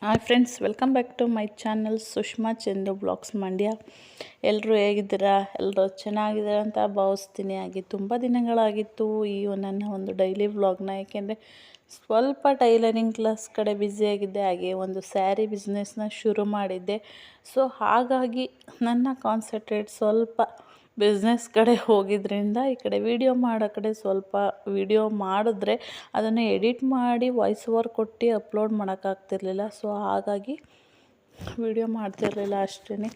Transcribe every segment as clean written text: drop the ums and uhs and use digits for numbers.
Hi friends, welcome back to my channel Sushma Chandu blogs Mandya. ಎಲ್ಲರೂ ಹೇಗಿದ್ದೀರಾ? ಎಲ್ಲರೂ ಚೆನ್ನಾಗಿದ್ದೀರಾ ಅಂತ ಭಾವಿಸ್ತೀನಿ. ಹಾಗೆ ತುಂಬ ದಿನಗಳಾಗಿತ್ತು ಈ ನನ್ನ ಒಂದು ಡೈಲಿ ವ್ಲಾಗ್ನ, ಏಕೆಂದರೆ ಸ್ವಲ್ಪ ಟೈಲರಿಂಗ್ ಕ್ಲಾಸ್ ಕಡೆ ಬ್ಯುಸಿಯಾಗಿದ್ದೆ. ಹಾಗೆ ಒಂದು ಸ್ಯಾರಿ ಬಿಸ್ನೆಸ್ನ ಶುರು ಮಾಡಿದ್ದೆ. ಸೊ ಹಾಗಾಗಿ ನನ್ನ ಕಾನ್ಸಂಟ್ರೇಟ್ ಸ್ವಲ್ಪ ಬಿಸ್ನೆಸ್ ಕಡೆ ಹೋಗಿದ್ದರಿಂದ ಈ ಕಡೆ ವಿಡಿಯೋ ಮಾಡೋ ಕಡೆ ಸ್ವಲ್ಪ ವಿಡಿಯೋ ಮಾಡಿದ್ರೆ ಅದನ್ನು ಎಡಿಟ್ ಮಾಡಿ ವಾಯ್ಸ್ ಓವರ್ ಕೊಟ್ಟು ಅಪ್ಲೋಡ್ ಮಾಡೋಕ್ಕಾಗ್ತಿರ್ಲಿಲ್ಲ. ಸೊ ಹಾಗಾಗಿ ವಿಡಿಯೋ ಮಾಡ್ತಿರಲಿಲ್ಲ ಅಷ್ಟೇ.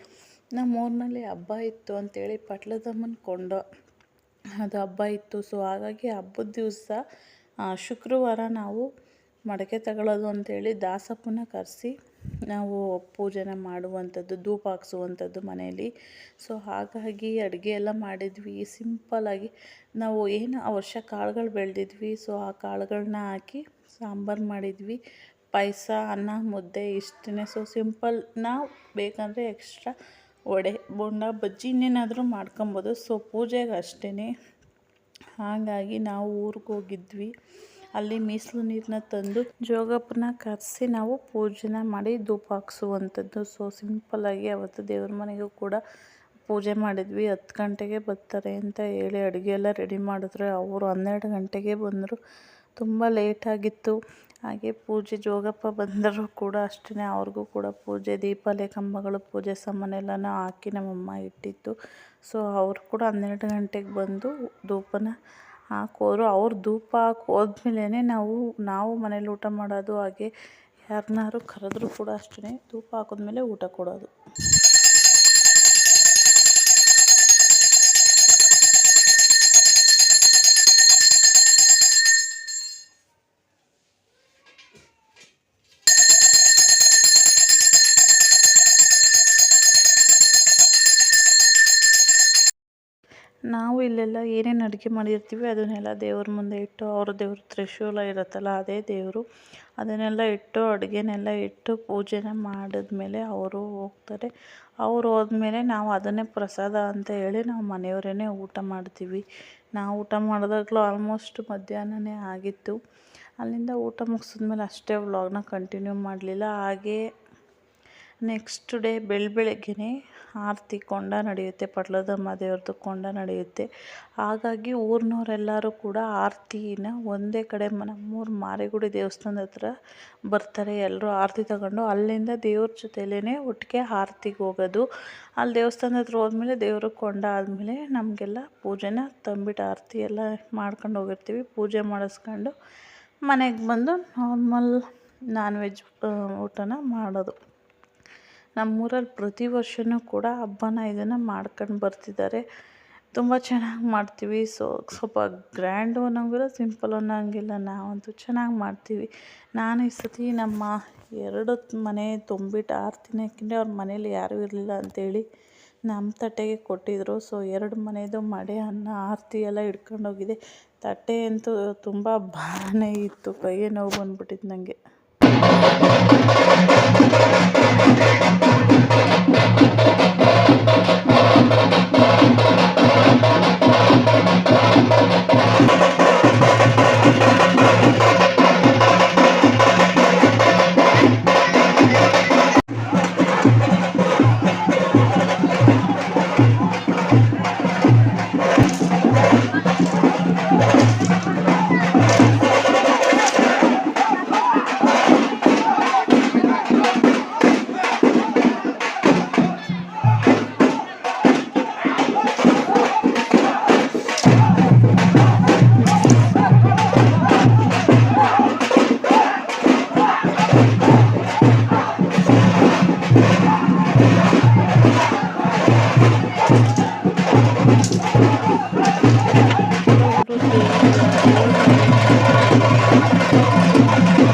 ನಮ್ಮ ಊರಿನಲ್ಲಿ ಹಬ್ಬ ಇತ್ತು ಅಂಥೇಳಿ ಪಟ್ಲದಮ್ಮನ ಕೊಂಡ ಅದು ಹಬ್ಬ ಇತ್ತು. ಸೊ ಹಾಗಾಗಿ ಹಬ್ಬದ ದಿವಸ ಶುಕ್ರವಾರ ನಾವು ಮಡಕೆ ತಗೊಳ್ಳೋದು ಅಂಥೇಳಿ ದಾಸಪ್ಪನ ಕರೆಸಿ ನಾವು ಪೂಜೆನ ಮಾಡುವಂಥದ್ದು, ಧೂಪ ಹಾಕ್ಸುವಂಥದ್ದು ಮನೆಯಲ್ಲಿ. ಸೊ ಹಾಗಾಗಿ ಅಡುಗೆ ಎಲ್ಲ ಮಾಡಿದ್ವಿ ಸಿಂಪಲ್ಲಾಗಿ. ನಾವು ಏನು ಆ ವರ್ಷ ಕಾಳುಗಳು ಬೆಳೆದಿದ್ವಿ, ಸೊ ಆ ಕಾಳುಗಳನ್ನ ಹಾಕಿ ಸಾಂಬಾರು ಮಾಡಿದ್ವಿ. ಪಾಯಸ, ಅನ್ನ, ಮುದ್ದೆ ಇಷ್ಟೇ. So simple. ನಾವು ಬೇಕಂದರೆ ಎಕ್ಸ್ಟ್ರಾ ವಡೆ, ಬೋಂಡ, ಬಜ್ಜಿ ಇನ್ನೇನಾದರೂ ಮಾಡ್ಕೊಬೋದು. ಸೊ ಪೂಜೆಗೆ ಅಷ್ಟೇ. ಹಾಗಾಗಿ ನಾವು ಊರಿಗೆ ಹೋಗಿದ್ವಿ. ಅಲ್ಲಿ ಮೀಸಲು ನೀರನ್ನ ತಂದು ಜೋಗಪ್ಪನ ಕರೆಸಿ ನಾವು ಪೂಜೆನ ಮಾಡಿ ಧೂಪ ಹಾಕ್ಸುವಂಥದ್ದು. ಸೊ ಸಿಂಪಲ್ಲಾಗಿ ಅವತ್ತು ದೇವ್ರ ಮನೆಗೂ ಕೂಡ ಪೂಜೆ ಮಾಡಿದ್ವಿ. 10 ಗಂಟೆಗೆ ಬರ್ತಾರೆ ಅಂತ ಹೇಳಿ ಅಡುಗೆ ಎಲ್ಲ ರೆಡಿ ಮಾಡಿದ್ರೆ ಅವರು 12 ಗಂಟೆಗೆ ಬಂದರು. ತುಂಬ ಲೇಟಾಗಿತ್ತು. ಹಾಗೆ ಪೂಜೆ ಜೋಗಪ್ಪ ಬಂದರೂ ಕೂಡ ಅಷ್ಟೇ, ಅವ್ರಿಗೂ ಕೂಡ ಪೂಜೆ, ದೀಪಾಲೆ ಕಂಬಗಳು, ಪೂಜೆ ಸಾಮಾನೆಲ್ಲನೂ ಹಾಕಿ ನಮ್ಮಮ್ಮ ಇಟ್ಟಿತ್ತು. ಸೊ ಅವರು ಕೂಡ 12 ಗಂಟೆಗೆ ಬಂದು ಧೂಪನ ಹಾಕೋರು. ಅವ್ರು ಧೂಪ ಹಾಕಿ ಹೋದ್ಮೇಲೆ ನಾವು ಮನೇಲಿ ಊಟ ಮಾಡೋದು. ಹಾಗೆ ಯಾರನ್ನಾರು ಕರೆದ್ರೂ ಕೂಡ ಅಷ್ಟೇ, ಧೂಪ ಹಾಕಿದ್ಮೇಲೆ ಊಟ ಕೊಡೋದು. ನಾವು ಇಲ್ಲೆಲ್ಲ ಏನೇನು ಅಡುಗೆ ಮಾಡಿರ್ತೀವಿ ಅದನ್ನೆಲ್ಲ ದೇವ್ರ ಮುಂದೆ ಇಟ್ಟು, ಅವ್ರ ದೇವ್ರ ತ್ರಿಶೂಲ ಇರುತ್ತಲ್ಲ ಅದೇ ದೇವರು, ಅದನ್ನೆಲ್ಲ ಇಟ್ಟು ಅಡುಗೆನೆಲ್ಲ ಇಟ್ಟು ಪೂಜೆನ ಮಾಡಿದ್ಮೇಲೆ ಅವರು ಹೋಗ್ತಾರೆ. ಅವ್ರು ಹೋದ್ಮೇಲೆ ನಾವು ಅದನ್ನೇ ಪ್ರಸಾದ ಅಂತ ಹೇಳಿ ನಾವು ಮನೆಯವರೇ ಊಟ ಮಾಡ್ತೀವಿ. ನಾವು ಊಟ ಮಾಡಿದಾಗಲೂ ಆಲ್ಮೋಸ್ಟ್ ಮಧ್ಯಾಹ್ನನೇ ಆಗಿತ್ತು. ಅಲ್ಲಿಂದ ಊಟ ಮುಗಿಸಿದ್ಮೇಲೆ ಅಷ್ಟೇ, ವ್ಲಾಗ್ನ ಕಂಟಿನ್ಯೂ ಮಾಡಲಿಲ್ಲ. ಹಾಗೇ ನೆಕ್ಸ್ಟ್ ಡೇ ಬೆಳಗ್ಗೆನೇ ಆರತಿ ಕೊಂಡ ನಡೆಯುತ್ತೆ, ಪಟ್ಲದಮ್ಮ ದೇವ್ರದ್ದು ಕೊಂಡ ನಡೆಯುತ್ತೆ. ಹಾಗಾಗಿ ಊರಿನವರೆಲ್ಲರೂ ಕೂಡ ಆರತಿನ ಒಂದೇ ಕಡೆ ನಮ್ಮೂರು ಮಾರಿಗುಡಿ ದೇವಸ್ಥಾನದ ಹತ್ರ ಬರ್ತಾರೆ. ಎಲ್ಲರೂ ಆರತಿ ತಗೊಂಡು ಅಲ್ಲಿಂದ ದೇವ್ರ ಜೊತೆಲೇ ಒಟ್ಟಿಗೆ ಆರತಿಗೆ ಹೋಗೋದು. ಅಲ್ಲಿ ದೇವಸ್ಥಾನದ ಹತ್ರ ಹೋದ್ಮೇಲೆ ದೇವ್ರ ಕೊಂಡ ಆದಮೇಲೆ ನಮಗೆಲ್ಲ ಪೂಜೆನ ತಂಬಿಟ್ಟು ಆರತಿ ಎಲ್ಲ ಮಾಡ್ಕೊಂಡು ಹೋಗಿರ್ತೀವಿ. ಪೂಜೆ ಮಾಡಿಸ್ಕೊಂಡು ಮನೆಗೆ ಬಂದು ನಾರ್ಮಲ್ ನಾನ್ ವೆಜ್ ಊಟನ ಮಾಡೋದು. ನಮ್ಮೂರಲ್ಲಿ ಪ್ರತಿ ವರ್ಷವೂ ಕೂಡ ಹಬ್ಬನ ಇದನ್ನು ಮಾಡ್ಕೊಂಡು ಬರ್ತಿದ್ದಾರೆ. ತುಂಬ ಚೆನ್ನಾಗಿ ಮಾಡ್ತೀವಿ. ಸೊ ಸ್ವಲ್ಪ ಗ್ರ್ಯಾಂಡು ಅನ್ನೋಂಗಿಲ್ಲ, ಸಿಂಪಲ್ ಅನ್ನೋಂಗಿಲ್ಲ, ನಾವಂತೂ ಚೆನ್ನಾಗಿ ಮಾಡ್ತೀವಿ. ನಾನು ಈ ಸತಿ ನಮ್ಮ 2 ಮನೆ ತುಂಬಿಟ್ಟು ಆರತಿನ, ಯಾಕೆಂದರೆ ಅವ್ರ ಮನೇಲಿ ಯಾರೂ ಇರಲಿಲ್ಲ ಅಂಥೇಳಿ ನಮ್ಮ ತಟ್ಟೆಗೆ ಕೊಟ್ಟಿದ್ದರು. ಸೊ 2 ಮನೆಯದು ಮಡೆ ಅನ್ನ ಆರತಿ ಎಲ್ಲ ಹಿಡ್ಕೊಂಡೋಗಿದೆ. ತಟ್ಟೆ ಅಂತೂ ತುಂಬ ಭಾರನೇ ಇತ್ತು, ಕೈಯೇ ನೋವು ಬಂದ್ಬಿಟ್ಟಿತ್ತು ನನಗೆ.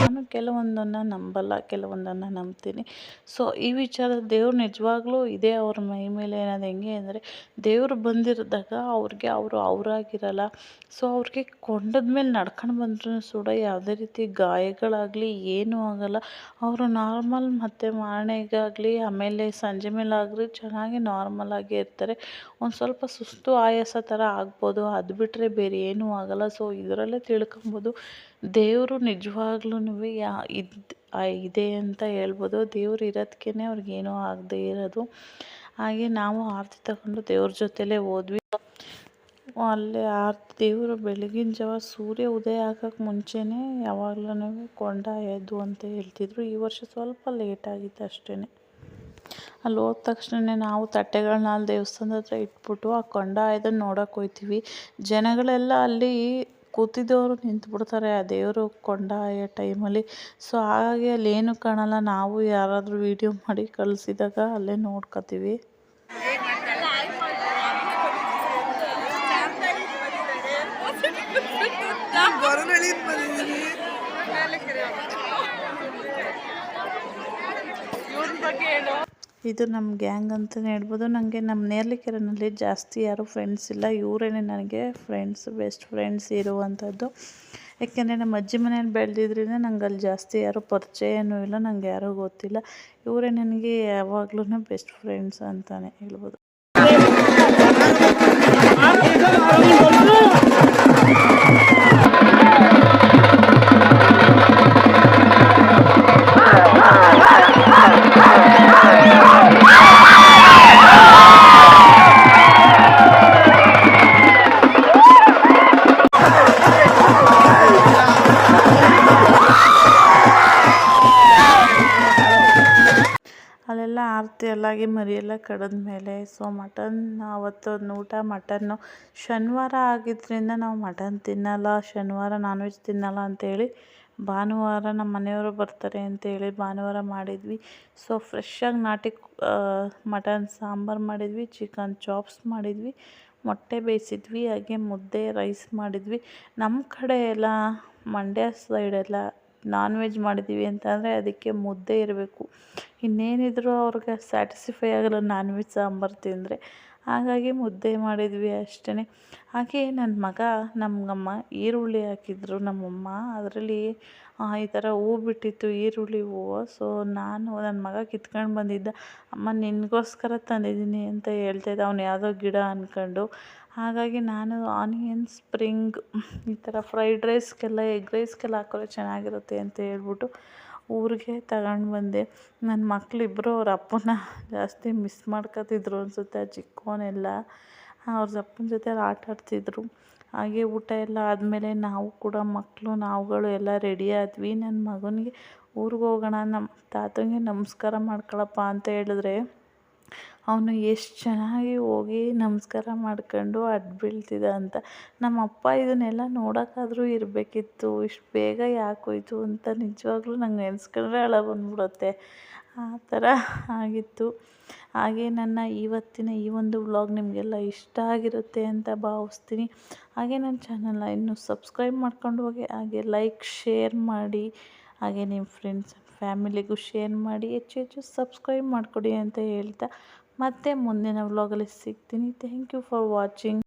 ನಾನು ಕೆಲವೊಂದನ್ನು ನಂಬಲ್ಲ, ಕೆಲವೊಂದನ್ನು ನಂಬ್ತೀನಿ. ಸೊ ಈ ವಿಚಾರ ದೇವ್ರು ನಿಜವಾಗ್ಲೂ ಇದೆ ಅವ್ರ ಮೈ ಮೇಲೆ. ಅನ್ನೋದು ಹೆಂಗೆ ಅಂದರೆ, ದೇವರು ಬಂದಿರಿದಾಗ ಅವ್ರಿಗೆ ಅವರಾಗಿರಲ್ಲ. ಸೊ ಅವ್ರಿಗೆ ಕೊಂಡದ ಮೇಲೆ ನಡ್ಕೊಂಡು ಬಂದ್ರೂ ಕೂಡ ಯಾವುದೇ ರೀತಿ ಗಾಯಗಳಾಗಲಿ ಏನೂ ಆಗಲ್ಲ. ಅವರು ನಾರ್ಮಲ್ ಮತ್ತು ಮಾರನೆಗಾಗಲಿ ಆಮೇಲೆ ಸಂಜೆ ಮೇಲಾಗಲಿ ಚೆನ್ನಾಗಿ ನಾರ್ಮಲಾಗೇ ಇರ್ತಾರೆ. ಒಂದು ಸ್ವಲ್ಪ ಸುಸ್ತು ಆಯಾಸ ಥರ ಆಗ್ಬೋದು, ಅದು ಬಿಟ್ಟರೆ ಬೇರೆ ಏನೂ ಆಗಲ್ಲ. ಸೊ ಇದರಲ್ಲೇ ತಿಳ್ಕೊಬೋದು ದೇವರು ನಿಜವಾಗ್ಲೂ ಇದೆ ಅಂತ ಹೇಳ್ಬೋದು. ದೇವ್ರು ಇರೋದಕ್ಕೇ ಅವ್ರಿಗೇನೂ ಆಗದೆ ಇರೋದು. ಹಾಗೆ ನಾವು ಆರತಿ ತಗೊಂಡು ದೇವ್ರ ಜೊತೆಲೇ ಹೋದ್ವಿ. ಅಲ್ಲೇ ದೇವರು ಬೆಳಗಿನ ಜಾವ ಸೂರ್ಯ ಉದಯ ಆಗೋಕ್ಕೆ ಮುಂಚೆನೇ ಯಾವಾಗ್ಲೂ ಕೊಂಡ ಎದ್ದು ಅಂತ ಹೇಳ್ತಿದ್ರು. ಈ ವರ್ಷ ಸ್ವಲ್ಪ ಲೇಟ್ ಆಗಿತ್ತು ಅಷ್ಟೇ. ಅಲ್ಲಿ ಹೋದ ತಕ್ಷಣ ನಾವು ತಟ್ಟೆಗಳನ್ನ ಅಲ್ಲಿ ದೇವಸ್ಥಾನದ ಹತ್ರ ಇಟ್ಬಿಟ್ಟು ಆ ಕೊಂಡ ಇದನ್ನು ನೋಡೋಕೆ ಹೋಗ್ತೀವಿ. ಜನಗಳೆಲ್ಲ ಅಲ್ಲಿ ಕೂತಿದ್ದವರು ನಿಂತುಬಿಡ್ತಾರೆ ಆ ದೇವರು ಕೊಂಡ ಆಯೋ ಟೈಮಲ್ಲಿ. ಸೊ ಹಾಗಾಗಿ ಅಲ್ಲಿ ಏನೂ ಕಾಣಲ್ಲ. ನಾವು ಯಾರಾದರೂ ವೀಡಿಯೋ ಮಾಡಿ ಕಳಿಸಿದಾಗ ಅಲ್ಲೇ ನೋಡ್ಕೋತೀವಿ. ಇದು ನಮ್ಮ ಗ್ಯಾಂಗ್ ಅಂತಲೇ ಹೇಳ್ಬೋದು. ನನಗೆ ನಮ್ಮ ನೇರ್ಲಿಕೆರೆನಲ್ಲಿ ಜಾಸ್ತಿ ಯಾರೂ ಫ್ರೆಂಡ್ಸ್ ಇಲ್ಲ. ಇವರೇನೆ ನನಗೆ ಬೆಸ್ಟ್ ಫ್ರೆಂಡ್ಸ್ ಇರುವಂಥದ್ದು. ಯಾಕೆಂದರೆ ನಮ್ಮ ಅಜ್ಜಿ ಮನೇಲಿ ಬೆಳೆದಿದ್ರಿಂದ ನಂಗೆ ಅಲ್ಲಿ ಜಾಸ್ತಿ ಯಾರೂ ಪರಿಚಯನೂ ಇಲ್ಲ, ನಂಗೆ ಯಾರೂ ಗೊತ್ತಿಲ್ಲ. ಇವರೇ ನನಗೆ ಯಾವಾಗ್ಲೂ ಬೆಸ್ಟ್ ಫ್ರೆಂಡ್ಸ್ ಅಂತಲೇ ಹೇಳ್ಬೋದು. ಅಲ್ಲೆಲ್ಲ ಆರತಿ ಎಲ್ಲಾಗಿ ಮರಿಯೆಲ್ಲ ಕಡಿದ್ಮೇಲೆ ಮಟನ್ ಅವತ್ತು ಊಟ ಮಟನ್ನು ಶನಿವಾರ ಆಗಿದ್ದರಿಂದ ನಾವು ಮಟನ್ ತಿನ್ನಲ್ಲ, ಶನಿವಾರ ನಾನ್ ವೆಜ್ ತಿನ್ನಲ್ಲ ಅಂಥೇಳಿ ಭಾನುವಾರ ನಮ್ಮ ಮನೆಯವರು ಬರ್ತಾರೆ ಅಂತೇಳಿ ಭಾನುವಾರ ಮಾಡಿದ್ವಿ. ಫ್ರೆಶ್ಶಾಗಿ ನಾಟಿ ಮಟನ್ ಸಾಂಬಾರು ಮಾಡಿದ್ವಿ, ಚಿಕನ್ ಚಾಪ್ಸ್ ಮಾಡಿದ್ವಿ, ಮೊಟ್ಟೆ ಬೇಯಿಸಿದ್ವಿ, ಹಾಗೆ ಮುದ್ದೆ ರೈಸ್ ಮಾಡಿದ್ವಿ. ನಮ್ಮ ಕಡೆ ಎಲ್ಲ ಮಂಡ್ಯ ಸೈಡೆಲ್ಲ ನಾನ್ ವೆಜ್ ಮಾಡಿದ್ದೀವಿ ಅಂತಂದರೆ ಅದಕ್ಕೆ ಮುದ್ದೆ ಇರಬೇಕು. ಇನ್ನೇನಿದ್ರು ಅವ್ರಿಗೆ ಸ್ಯಾಟಿಸ್ಫೈ ಆಗಲ್ಲ ನಾನ್ ವೆಜ್ ಸಾಂಬಾರು ತಿಂದರೆ. ಹಾಗಾಗಿ ಮುದ್ದೆ ಮಾಡಿದ್ವಿ ಅಷ್ಟೇ. ಹಾಗೆ ನನ್ನ ಮಗ ನಮಗಮ್ಮ ಈರುಳ್ಳಿ ಹಾಕಿದ್ರು ನಮ್ಮಮ್ಮ. ಅದರಲ್ಲಿ ಈ ಥರ ಹೂವು ಬಿಟ್ಟಿತ್ತು, ಈರುಳ್ಳಿ ಹೂವು. ನನ್ನ ಮಗ ಕಿತ್ಕೊಂಡು ಬಂದಿದ್ದ. ಅಮ್ಮ ನಿನಗೋಸ್ಕರ ತಂದಿದ್ದೀನಿ ಅಂತ ಹೇಳ್ತಾಯಿದ್ದ, ಅವ್ನು ಯಾವುದೋ ಗಿಡ ಅಂದ್ಕೊಂಡು. ಹಾಗಾಗಿ ನಾನು ಆನಿಯನ್ ಸ್ಪ್ರಿಂಗ್ ಈ ಥರ ಫ್ರೈಡ್ ರೈಸ್ಗೆಲ್ಲ ಎಗ್ ರೈಸ್ಗೆಲ್ಲ ಹಾಕಿದ್ರೆ ಚೆನ್ನಾಗಿರುತ್ತೆ ಅಂತ ಹೇಳ್ಬಿಟ್ಟು ಊರಿಗೆ ತಗೊಂಡು ಬಂದೆ. ನನ್ನ ಮಕ್ಕಳಿಬ್ಬರು ಅವ್ರ ಅಪ್ಪನ ಜಾಸ್ತಿ ಮಿಸ್ ಮಾಡ್ಕೊತಿದ್ರು ಅನಿಸುತ್ತೆ. ಚಿಕ್ಕವನೆಲ್ಲ ಅವ್ರ ಅಪ್ಪನ ಜೊತೆ ಆಟ ಆಡ್ತಿದ್ರು. ಹಾಗೆ ಊಟ ಎಲ್ಲ ಆದಮೇಲೆ ನಾವು ಕೂಡ ನಾವುಗಳು ಎಲ್ಲ ರೆಡಿ ಆದ್ವಿ. ನನ್ನ ಮಗನಿಗೆ ಊರಿಗೆ ಹೋಗೋಣ, ನಮ್ಮ ತಾತನಿಗೆ ನಮಸ್ಕಾರ ಮಾಡ್ಕೊಳಪ್ಪ ಅಂತ ಹೇಳಿದ್ರೆ ಅವನು ಎಷ್ಟು ಚೆನ್ನಾಗಿ ಹೋಗಿ ನಮಸ್ಕಾರ ಮಾಡ್ಕೊಂಡು ಬೀಳ್ತಿದ್ದ ಅಂತ. ನಮ್ಮ ಅಪ್ಪ ಇದನ್ನೆಲ್ಲ ನೋಡೋಕ್ಕಾದ್ರೂ ಇರಬೇಕಿತ್ತು, ಇಷ್ಟು ಬೇಗ ಯಾಕೆ ಹೋಯ್ತು ಅಂತ ನಿಜವಾಗ್ಲೂ ನಂಗೆ ನೆನೆಸ್ಕೊಂಡ್ರೆ ಅಳ ಬಂದ್ಬಿಡುತ್ತೆ. ಆ ಥರ ಆಗಿತ್ತು. ಹಾಗೆ ನನ್ನ ಇವತ್ತಿನ ಈ ಒಂದು ವ್ಲಾಗ್ ನಿಮಗೆಲ್ಲ ಇಷ್ಟ ಆಗಿರುತ್ತೆ ಅಂತ ಭಾವಿಸ್ತೀನಿ. ಹಾಗೆ ನನ್ನ ಚಾನಲ್ನ ಇನ್ನೂ ಸಬ್ಸ್ಕ್ರೈಬ್ ಮಾಡ್ಕೊಂಡು ಹೋಗಿ, ಹಾಗೆ ಲೈಕ್ ಶೇರ್ ಮಾಡಿ, ಹಾಗೆ ನಿಮ್ಮ ಫ್ರೆಂಡ್ಸ್ ಫ್ಯಾಮಿಲಿಗೂ ಶೇರ್ ಮಾಡಿ, ಹೆಚ್ಚು ಸಬ್ಸ್ಕ್ರೈಬ್ ಮಾಡಿಕೊಡಿ ಅಂತ ಹೇಳ್ತಾ ಮತ್ತೆ ಮುಂದಿನ ವ್ಲಾಗಲ್ಲಿ ಸಿಗ್ತೀನಿ. Thank you for watching.